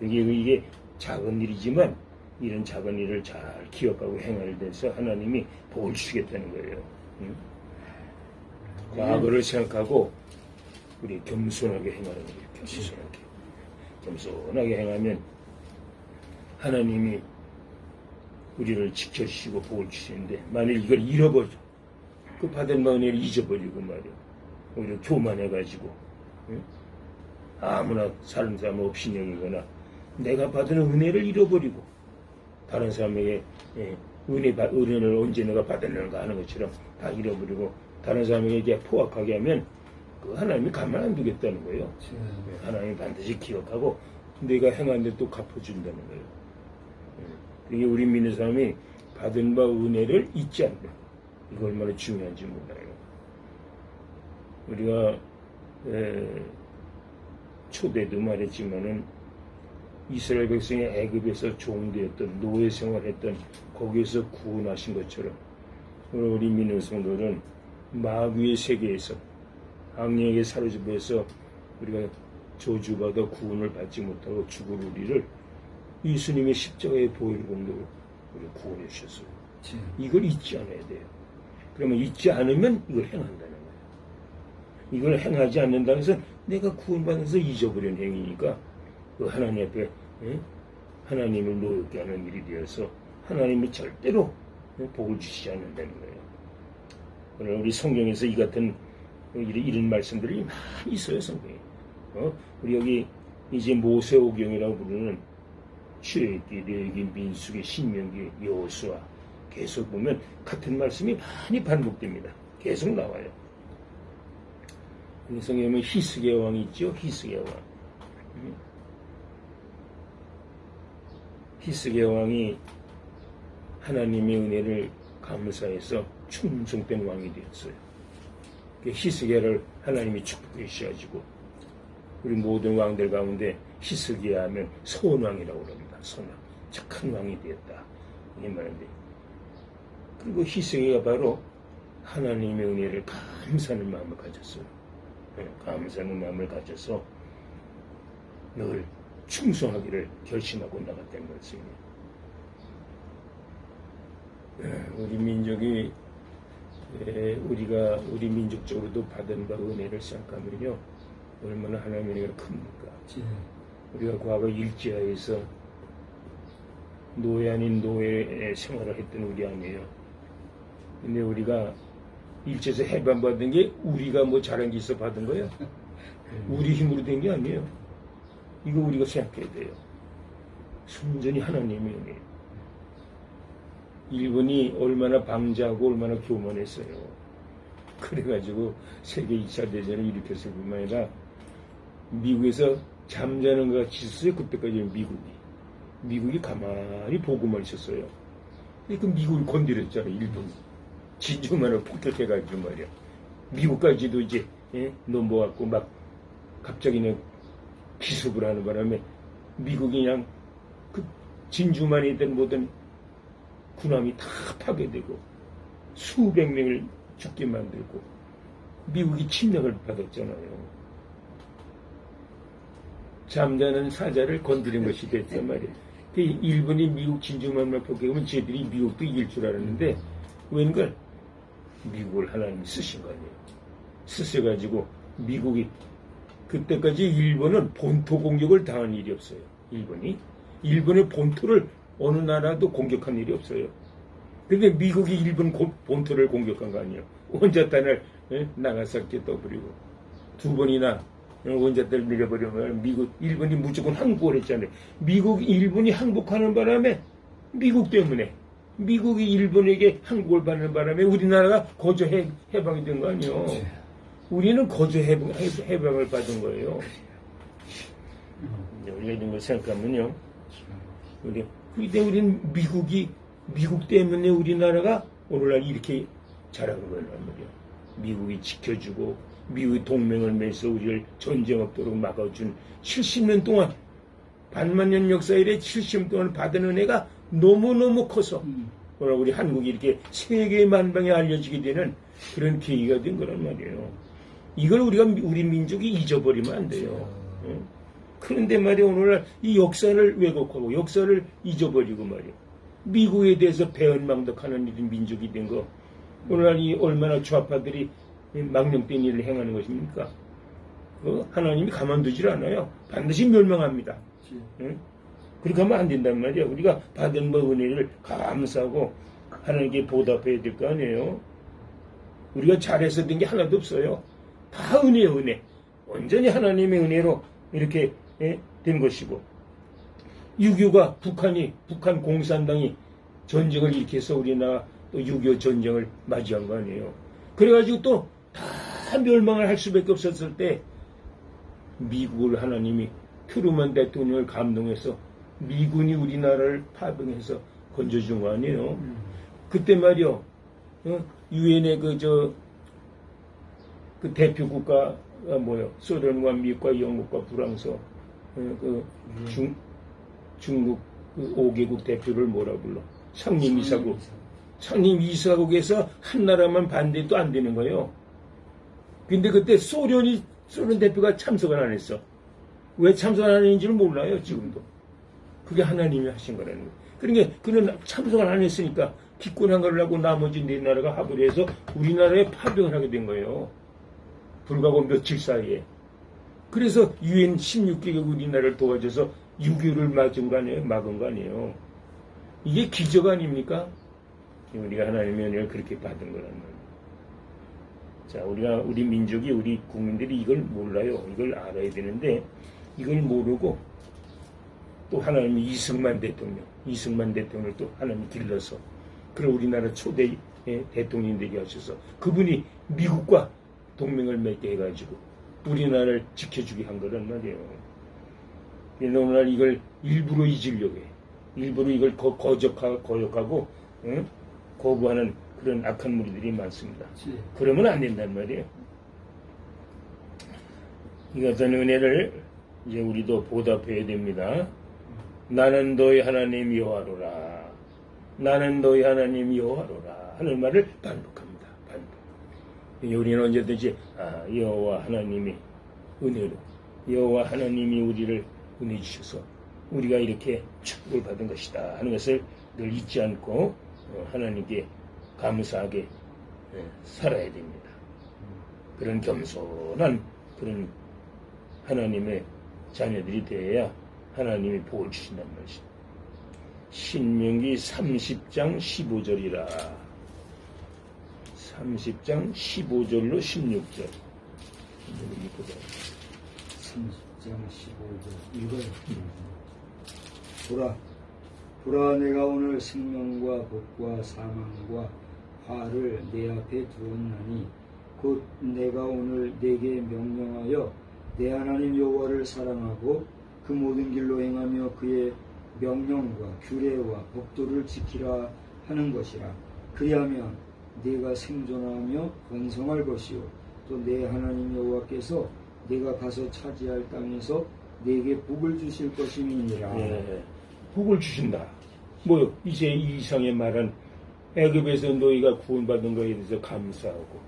이게 작은 일이지만 이런 작은 일을 잘 기억하고 행할 때서 하나님이 복을 주시겠다는 거예요. 응? 과거를 생각하고 우리 겸손하게 행하는 거예요. 겸손하게 행하면 하나님이 우리를 지켜주시고 복을 주시는데 만일 이걸 잃어버려 그 받은 은혜를 잊어버리고 말이야 오히려 교만해가지고 응? 아무나 사는 사람 없이 여기거나 내가 받은 은혜를 잃어버리고 다른 사람에게 은혜를 언제 내가 받았는가 하는 것처럼 다 잃어버리고 다른 사람에게 포악하게 하면 그 하나님이 가만 안 두겠다는 거예요. 하나님이 반드시 기억하고 내가 행한데 또 갚아준다는 거예요. 그게 우리 믿는 사람이 받은 바 은혜를 잊지 않는다. 이거 얼마나 중요한지 몰라요. 우리가 초대도 말했지만은 이스라엘 백성이 애굽에서 종되었던 노예 생활했던 거기에서 구원하신 것처럼 우리 믿는 성도는 마귀의 세계에서 악령에게 사로잡혀서 우리가 저주받아 구원을 받지 못하고 죽을 우리를 예수님의 십자가의 보혈 공로로 우리를 구원해 주셨어요. 이걸 잊지 않아야 돼요. 그러면 잊지 않으면 이걸 행한다는 거예요. 이걸 행하지 않는다는 것은 내가 구원받아서 잊어버린 행위니까 그 하나님 앞에 하나님을 노엽게 하는 일이 되어서 하나님이 절대로 복을 주시지 않는다는 거예요. 오늘 우리 성경에서 이 같은 이런 말씀들이 많이 있어요. 성경에. 우리 여기 이제 모세오경이라고 부르는 출애굽기, 레위기, 민수기, 신명기, 여호수아 계속 보면 같은 말씀이 많이 반복됩니다. 계속 나와요. 성경에 보면 히스기야 왕이 있죠. 히스기야 왕. 히스기야 왕이 하나님의 은혜를 감사해서 충성된 왕이 되었어요. 히스기야를 하나님이 축복해 주셔가지고 우리 모든 왕들 가운데 히스기야 하면 선왕이라고 그럽니다. 선왕, 착한 왕이 되었다. 이 말인데 그리고 히스기야가 바로 하나님의 은혜를 감사하는 마음을 가졌어요. 감사하는 마음을 가져서 늘 충성하기를 결심하고 나갔다는 것입니다. 우리 민족이 우리 민족적으로도 받은 바 은혜를 생각하면요 얼마나 하나님의 은혜가 큽니까? 우리가 과거 일제하에서 노예 아닌 노예 생활을 했던 우리 아니에요. 근데 우리가 일제에서 해방받은 게 우리가 뭐 잘한 게 있어 받은 거예요? 우리 힘으로 된 게 아니에요. 이거 우리가 생각해야 돼요. 순전히 하나님의 은혜. 일본이 얼마나 방자하고 얼마나 교만했어요. 그래가지고 세계 2차 대전을 일으켰을 뿐만 아니라 미국에서 잠자는 것 같이 있었어요. 그때까지 미국이 가만히 보고만 있었어요. 근데 그 미국을 건드렸잖아요. 일본이. 진주만을 폭격해가지고 말이야. 미국까지도 이제 넘어왔고 막 갑자기는 기습을 하는 바람에 미국이 그냥 그 진주만이든 뭐든 군함이 다 파괴되고 수백 명을 죽게 만들고 미국이 침략을 받았잖아요. 잠자는 사자를 건드린 것이 됐단 말이에요. 일본이 미국 진주만만 폭격하면 쟤들이 미국도 이길 줄 알았는데 웬걸 미국을 하나님이 쓰신 거 아니에요. 쓰셔가지고 미국이 그때까지 일본은 본토 공격을 당한 일이 없어요. 일본의 본토를 어느 나라도 공격한 일이 없어요. 근데 미국이 일본 본토를 공격한 거 아니에요. 원자탄을 나가사키에 떠버리고 두 번이나 원자탄을 내려버리면 일본이 무조건 항복을 했잖아요. 일본이 항복하는 바람에 미국 때문에 미국이 일본에게 항복을 받는 바람에 우리나라가 거저 해방이 된 거 아니에요. 우리는 거저 해방을 받은 거예요. 우리가 이런 걸 생각하면요. 근데 우리는 미국 때문에 우리나라가 오늘날 이렇게 잘하는 거란 말이에요. 미국이 지켜주고 미국이 동맹을 맺어서 우리를 전쟁 없도록 막아준 70년 동안 반만년 역사 이래 70년 동안 받은 은혜가 너무너무 커서 우리 한국이 이렇게 세계 만방에 알려지게 되는 그런 계기가 된 거란 말이에요. 이걸 우리 민족이 잊어버리면 안 돼요. 그런데 말이에요. 오늘날 이 역사를 왜곡하고 역사를 잊어버리고 말이에요. 미국에 대해서 배은망덕하는 이런 민족이 된 거. 오늘날 이 얼마나 좌파들이 망령된 일을 행하는 것입니까? 하나님이 가만두질 않아요. 반드시 멸망합니다. 그렇게 하면 안 된단 말이에요. 우리가 받은 은혜를 감사하고 하나님께 보답해야 될 거 아니에요. 우리가 잘해서 된 게 하나도 없어요. 다 은혜예요, 은혜. 완전히 하나님의 은혜로 이렇게 된 것이고 6.25가 북한 공산당이 전쟁을 일으켜서 우리나라 또 6.25 전쟁을 맞이한 거 아니에요. 그래가지고 또 다 멸망을 할 수밖에 없었을 때 미국을 하나님이 트루먼 대통령을 감동해서 미군이 우리나라를 파병해서 건져준 거 아니에요. 그때 말이요. 유엔의 그 대표 국가가 뭐요? 소련과 미국과 영국과 프랑스, 중국 그 5개국 대표를 뭐라 불러? 상임이사국. 상임이사국에서 한 나라만 반대도 안 되는 거예요. 근데 그때 소련 대표가 참석을 안 했어. 왜 참석 안 했는지는 몰라요, 지금도. 그게 하나님이 하신 거라는 거예요. 그러니까 그는 참석을 안 했으니까 기권한 걸 하고 나머지 네 나라가 합의를 해서 우리나라에 파병을 하게 된 거예요. 불과 며칠 사이에. 그래서 유엔 16개국 우리나라를 도와줘서 6.25를 막은 거 아니에요. 이게 기적 아닙니까? 우리가 하나님의 은혜를 그렇게 받은 거란 말이에요. 자, 우리 민족이, 우리 국민들이 이걸 몰라요. 이걸 알아야 되는데, 이걸 모르고, 또 하나님이 이승만 대통령을 또 하나님이 길러서, 그런 우리나라 초대 대통령이 되게 하셔서, 그분이 미국과 동맹을 맺게 해가지고, 우리나라를 지켜주게 한 거란 말이에요. 그런데 오늘날 이걸 일부러 잊으려고 해. 일부러 이걸 거역하고, 거부하는 그런 악한 무리들이 많습니다. 그러면 안 된단 말이에요. 이것은 은혜를 이제 우리도 보답해야 됩니다. 나는 너희 하나님 여호와로라. 나는 너희 하나님 여호와로라 하는 말을 반복합니다. 우리는 언제든지 여호와 하나님이 은혜로 여호와 하나님이 우리를 은혜 주셔서 우리가 이렇게 축복을 받은 것이다 하는 것을 늘 잊지 않고 하나님께 감사하게 살아야 됩니다. 그런 겸손한 그런 하나님의 자녀들이 되어야 하나님이 복을 주신다는 말이죠. 신명기 30장 15절이라. 30장 15절로 16절. 30장 15절 읽어요. 보라 내가 오늘 생명과 복과 사망과 화를 내 앞에 두었나니 곧 내가 오늘 내게 명령하여 내 하나님 여호와를 사랑하고 그 모든 길로 행하며 그의 명령과 규례와 법도를 지키라 하는 것이라. 그리하면 내가 생존하며 번성할 것이요 또 내 하나님 여호와께서 내가 가서 차지할 땅에서 내게 복을 주실 것임이니라. 예, 복을 주신다. 뭐 이제 이 이상의 말은 애굽에서 너희가 구원받은 것에 대해서 감사하고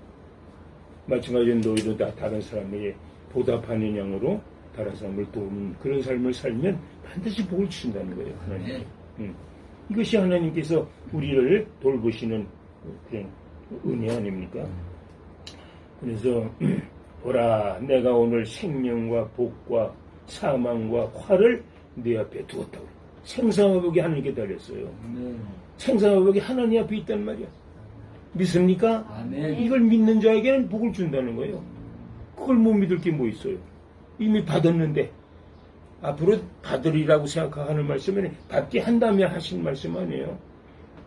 마찬가지로 너희도 다른 사람에게 보답하는 양으로 다른 사람을 도우는 그런 삶을 살면 반드시 복을 주신다는 거예요. 하나님. 이것이 하나님께서 우리를 돌보시는 그런 은혜 아닙니까? 그래서 보라 내가 오늘 생명과 복과 사망과 화를 내 앞에 두었다고. 생사와 복이 하나님께 달렸어요. 아멘. 생사와 복이 하나님 앞에 있단 말이야. 믿습니까? 아멘. 이걸 믿는 자에게는 복을 준다는 거예요. 그걸 못 믿을 게 뭐 있어요. 이미 받았는데 앞으로 받으리라고 생각하는 말씀은 받게 한다면 하신 말씀 아니에요.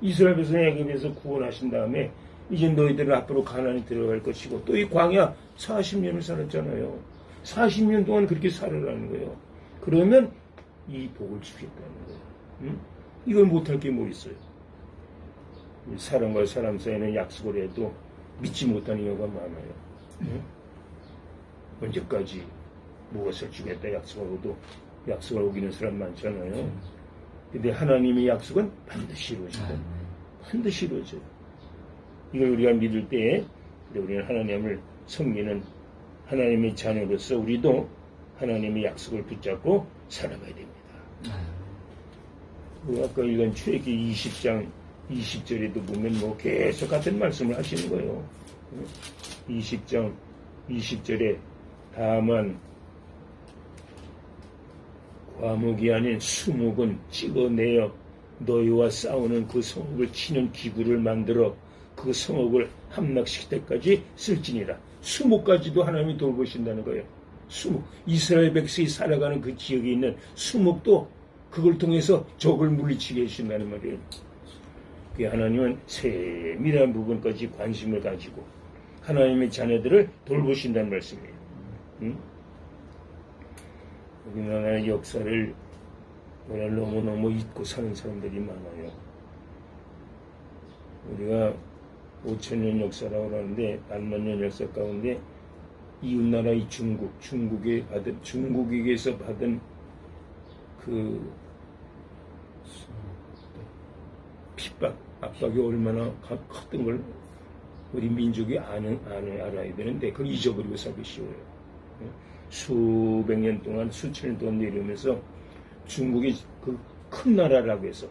이스라엘 백성 애굽에서 구원하신 다음에 이제 너희들은 앞으로 가나안에 들어갈 것이고 또 이 광야 40년을 살았잖아요. 40년 동안 그렇게 살아라는 거예요. 그러면 이 복을 주겠다는 거예요. 응? 이걸 못할 게 뭐 있어요. 사람과 사람 사이에는 약속을 해도 믿지 못하는 경우가 많아요. 응? 언제까지 무엇을 주겠다 약속하고도 약속을 어기는 사람 많잖아요. 근데 하나님의 약속은 반드시 이루어져요. 반드시 이루어져요. 이걸 우리가 믿을 때에 우리는 하나님을 섬기는 하나님의 자녀로서 우리도 하나님의 약속을 붙잡고 살아가야 됩니다. 아까 읽은 출애굽기 20장 20절에도 보면 뭐 계속 같은 말씀을 하시는 거예요. 20장 20절에 다만 과목이 아닌 수목은 찍어내어 너희와 싸우는 그 성읍을 치는 기구를 만들어 그 성읍을 함락시킬 때까지 쓸지니라. 수목까지도 하나님이 돌보신다는 거예요. 수목. 이스라엘 백성이 살아가는 그 지역에 있는 수목도 그걸 통해서 적을 물리치게 해주신다는 말이에요. 그 하나님은 세밀한 부분까지 관심을 가지고 하나님의 자녀들을 돌보신다는 말씀이에요. 응? 우리나라의 역사를 너무너무 잊고 사는 사람들이 많아요. 우리가 5,000년 역사라고 하는데 10,000년 역사 가운데 이웃나라의 중국에게서 받은 그 핍박, 압박이 얼마나 컸던 걸 우리 민족이 알아야 되는데 그걸 잊어버리고 살기 쉬워요. 수백 년 동안, 수천 년 동안 내려오면서 중국이 그 큰 나라라고 해서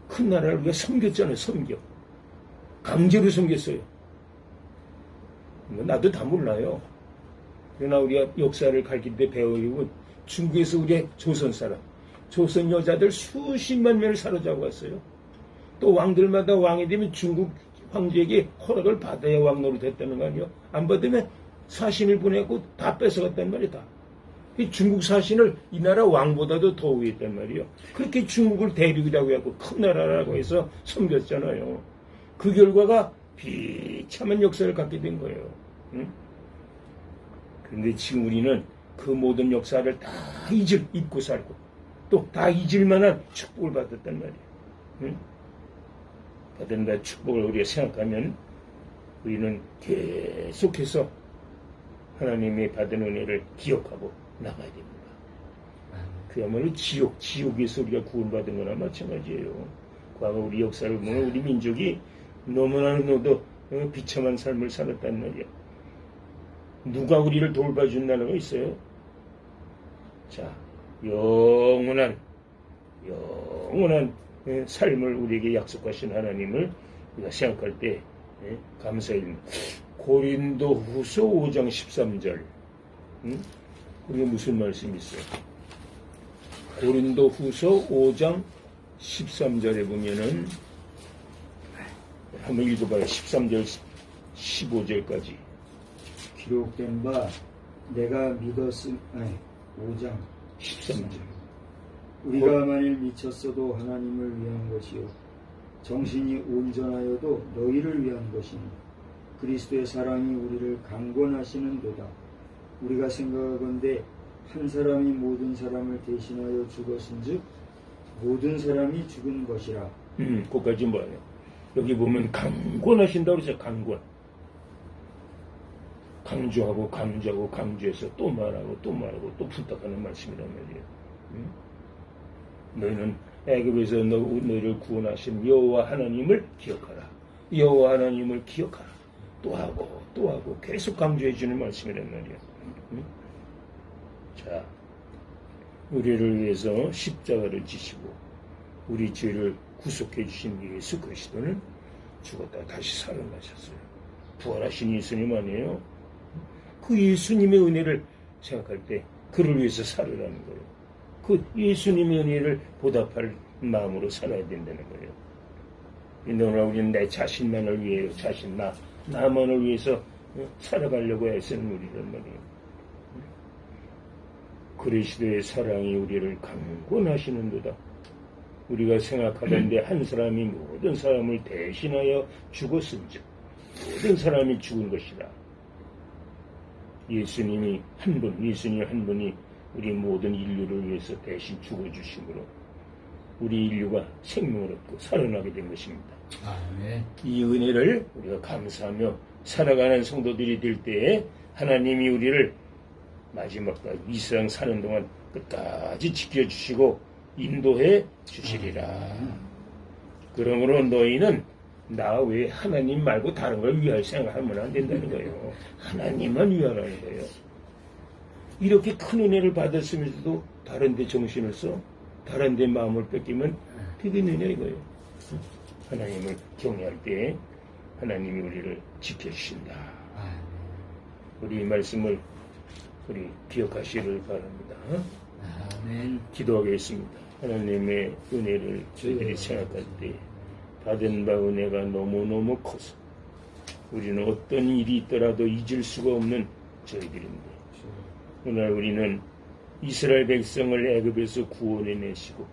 큰 나라를 우리가 섬겼잖아요. 강제로 섬겼어요. 나도 다 몰라요. 그러나 우리가 역사를 가르칠 때 배우고 중국에서 우리의 조선 사람, 조선 여자들 수십만 명을 사로잡았어요. 또 왕들마다 왕이 되면 중국 황제에게 허락을 받아야 왕노릇 했다는 거 아니에요? 안 받으면 사신을 보내고 다 뺏어갔단 말이다. 중국 사신을 이 나라 왕보다도 더 위에 했단 말이에요. 그렇게 중국을 대륙이라고 해갖고 큰 나라라고 해서 섬겼잖아요. 그 결과가 비참한 역사를 갖게 된 거예요. 응? 그런데 지금 우리는 그 모든 역사를 다 잊고 살고 또 다 잊을 만한 축복을 받았단 말이에요. 응? 받은 그 축복을 우리가 생각하면 우리는 계속해서 하나님의 받은 은혜를 기억하고 나가야 됩니다. 그야말로 지옥에서 우리가 구원받은 거나 마찬가지예요. 과거 우리 역사를 보면 우리 민족이 너무나도 비참한 삶을 살았단 말이야. 누가 우리를 돌봐준 나라가 있어요? 자, 영원한 삶을 우리에게 약속하신 하나님을 우리가 생각할 때 감사합니다. 고린도 후서 5장 13절. 그게 무슨 말씀이 있어요? 고린도 후서 5장 13절에 보면은 한번 읽어봐요. 13절 15절까지. 기록된 바 내가 믿었음 5장 13절. 우리가 만일 미쳤어도 하나님을 위한 것이요 정신이 온전하여도 너희를 위한 것이니 그리스도의 사랑이 우리를 강권하시는도다. 우리가 생각하건대 한 사람이 모든 사람을 대신하여 죽었은즉 모든 사람이 죽은 것이라. 그것까지 뭐예요? 여기 보면 강권하신다고 그러죠. 강권. 강조하고 강조하고 강조해서 또 말하고 또 말하고 또 부탁하는 말씀이란 말이에요. 응? 너희는 애굽에서 너희를 구원하신 여호와 하나님을 기억하라. 여호와 하나님을 기억하라. 또 하고 또 하고 계속 강조해 주는 말씀이란 말이에요. 응? 자, 우리를 위해서 십자가를 지시고 우리 죄를 구속해 주신 예수 그리스도는 죽었다 다시 살아나셨어요. 부활하신 예수님 아니에요? 그 예수님의 은혜를 생각할 때 그를 위해서 살으라는 거예요. 그 예수님의 은혜를 보답할 마음으로 살아야 된다는 거예요. 너나 우리는 내 자신만을 위해 나만을 위해서 살아가려고 애쓰는 우리란 말이에요. 그리스도의 사랑이 우리를 강권하시는도다. 우리가 생각하던데 한 사람이 모든 사람을 대신하여 죽었은즉 모든 사람이 죽은 것이다. 예수님 한 분이 우리 모든 인류를 위해서 대신 죽어주심으로 우리 인류가 생명을 얻고 살아나게 된 것입니다. 아멘. 이 은혜를 우리가 감사하며 살아가는 성도들이 될 때에 하나님이 우리를 마지막까지 이 세상 사는 동안 끝까지 지켜주시고 인도해 주시리라. 그러므로 너희는 나 외에 하나님 말고 다른 걸 위할 생각하면 안 된다는 거예요. 하나님만 위하라는 거예요. 이렇게 큰 은혜를 받았으면서도 다른 데 정신을 써, 다른 데 마음을 뺏기면 되겠느냐 이거예요. 하나님을 경외할 때 하나님이 우리를 지켜주신다. 우리 이 말씀을 우리 기억하시기를 바랍니다. 아멘. 기도하겠습니다. 하나님의 은혜를 저희들이 생각할 때 받은 바 은혜가 너무너무 커서 우리는 어떤 일이 있더라도 잊을 수가 없는 저희들입니다. 오늘 우리는 이스라엘 백성을 애굽에서 구원해내시고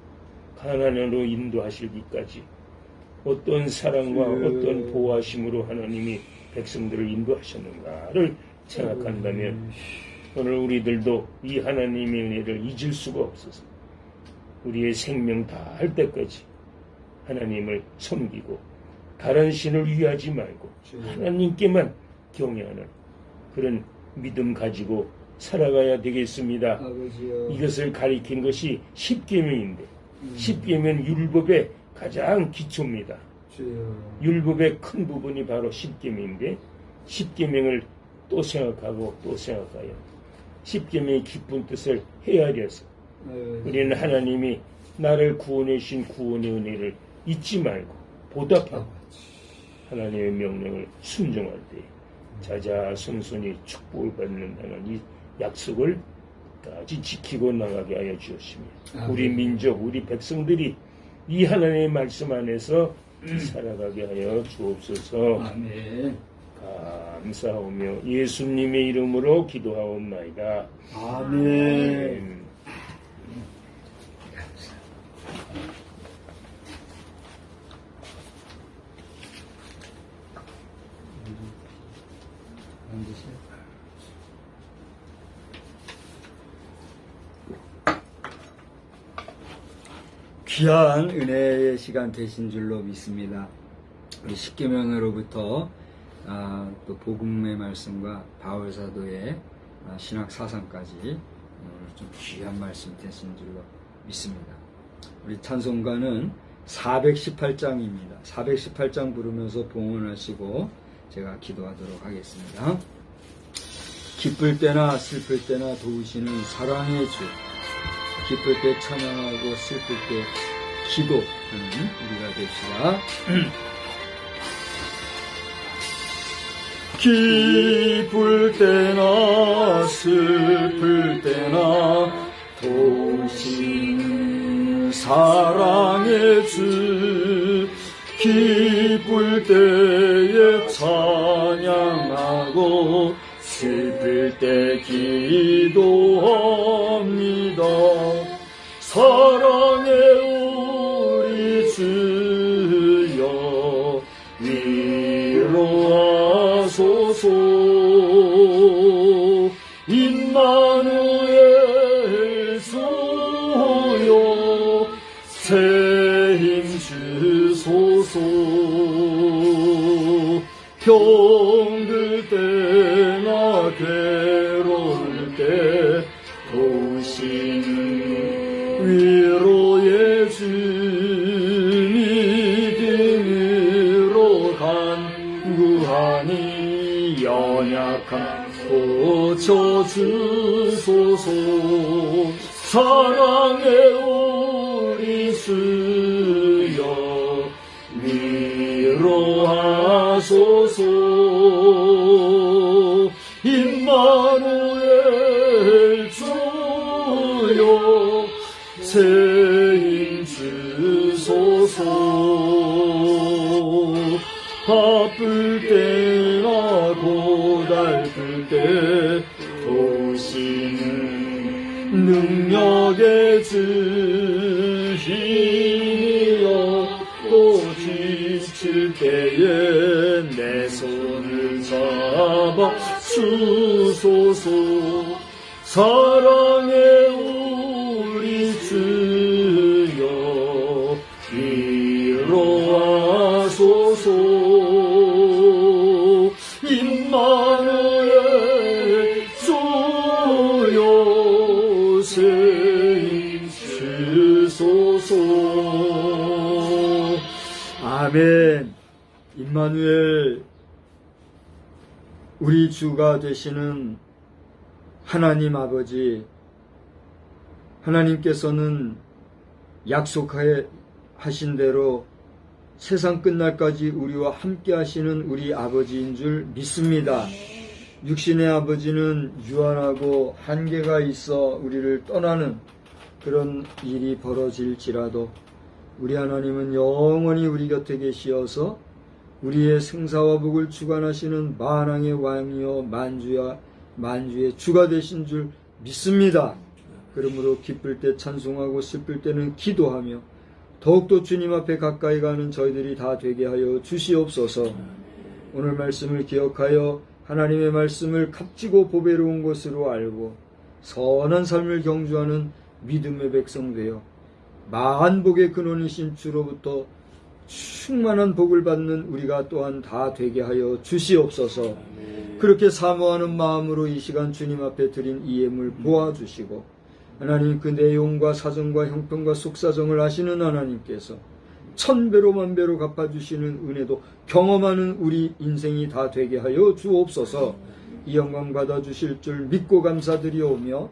가나안으로 인도하시기까지 어떤 사랑과 어떤 보호하심으로 하나님이 백성들을 인도하셨는가를 생각한다면 오늘 우리들도 이 하나님의 은혜를 잊을 수가 없어서 우리의 생명 다 할 때까지 하나님을 섬기고 다른 신을 위하지 말고 하나님께만 경외하는 그런 믿음 가지고 살아가야 되겠습니다. 아버지여. 이것을 가리킨 것이 십계명인데 십계명 율법의 가장 기초입니다. 주여. 율법의 큰 부분이 바로 십계명인데 십계명을 또 생각하고 또 생각하여 십계명의 깊은 뜻을 헤아려서 우리는 하나님이 나를 구원해 주신 구원의 은혜를 잊지 말고 보답하고 하나님의 명령을 순종할 때 자자손손이 축복을 받는다는 이 약속을 까지 지키고 나가게 하여 주옵시며 우리 민족, 우리 백성들이 이 하나님의 말씀 안에서 살아가게 하여 주옵소서. 아멘. 감사하오며 예수님의 이름으로 기도하옵나이다. 아멘. 앉으세요. 귀한 은혜의 시간 되신 줄로 믿습니다. 우리 십계명으로부터 또 복음의 말씀과 바울 사도의 신학 사상까지 좀 귀한 말씀 되신 줄로 믿습니다. 우리 찬송가는 418장입니다. 418장 부르면서 봉헌하시고 제가 기도하도록 하겠습니다. 기쁠 때나 슬플 때나 도우시는 사랑의 주, 기쁠 때 찬양하고 슬플 때 기도하는 우리가 됩시다. 기쁠 때나 슬플 때나 도우시는 사랑의 주, 기쁠 때에 찬양하고 슬플 때 기도합니다. 사랑의 우리 주여 위로하소서. 임마누엘 주여 새 힘 주소서. 병들 때나 괴로울 때 도우시는 위로의 주 믿음으로 간구하니 연약한 고쳐주소서. 사랑의 우리 주여 위로하소서. 임마누엘 주여 세임 주소서. 바쁠 때나 고달플 때 도우시는 능력의 주 힘이여 또 지칠 때에 내 손을 잡아 주소서. 사랑의 우리 주여 위로하소서. 임마누엘 주여 세임 주소서. 아멘. 임마누엘 우리 주가 되시는 하나님 아버지, 하나님께서는 약속하신 대로 세상 끝날까지 우리와 함께 하시는 우리 아버지인 줄 믿습니다. 육신의 아버지는 유한하고 한계가 있어 우리를 떠나는 그런 일이 벌어질지라도 우리 하나님은 영원히 우리 곁에 계시어서 우리의 생사와 복을 주관하시는 만왕의 왕이여 만주의 주가 되신 줄 믿습니다. 그러므로 기쁠 때 찬송하고 슬플 때는 기도하며 더욱더 주님 앞에 가까이 가는 저희들이 다 되게 하여 주시옵소서. 오늘 말씀을 기억하여 하나님의 말씀을 값지고 보배로운 것으로 알고 선한 삶을 경주하는 믿음의 백성 되어 만복의 근원이신 주로부터 충만한 복을 받는 우리가 또한 다 되게 하여 주시옵소서. 그렇게 사모하는 마음으로 이 시간 주님 앞에 드린 이 예물 보아주시고 하나님 그 내용과 사정과 형편과 속사정을 아시는 하나님께서 천배로 만배로 갚아주시는 은혜도 경험하는 우리 인생이 다 되게 하여 주옵소서. 이 영광 받아주실 줄 믿고 감사드리오며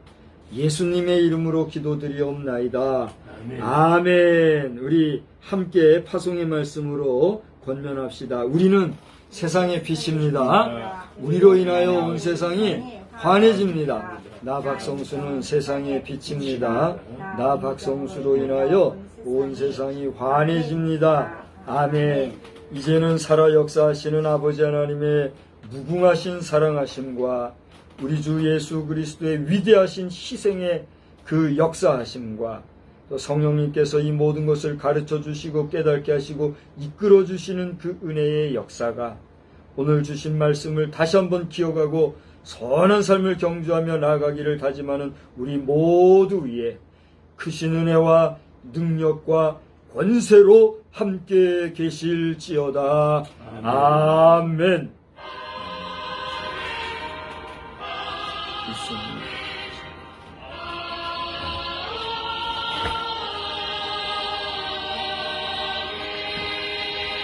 예수님의 이름으로 기도드리옵나이다. 아멘. 우리 함께 파송의 말씀으로 권면합시다. 우리는 세상의 빛입니다. 우리로 인하여 온 세상이 환해집니다. 나 박성수는 세상의 빛입니다. 나 박성수로 인하여 온 세상이 환해집니다. 아멘. 이제는 살아 역사하시는 아버지 하나님의 무궁하신 사랑하심과 우리 주 예수 그리스도의 위대하신 희생의 그 역사하심과 또 성령님께서 이 모든 것을 가르쳐 주시고 깨닫게 하시고 이끌어 주시는 그 은혜의 역사가 오늘 주신 말씀을 다시 한번 기억하고 선한 삶을 경주하며 나아가기를 다짐하는 우리 모두 위에 크신 은혜와 능력과 권세로 함께 계실지어다. 아멘.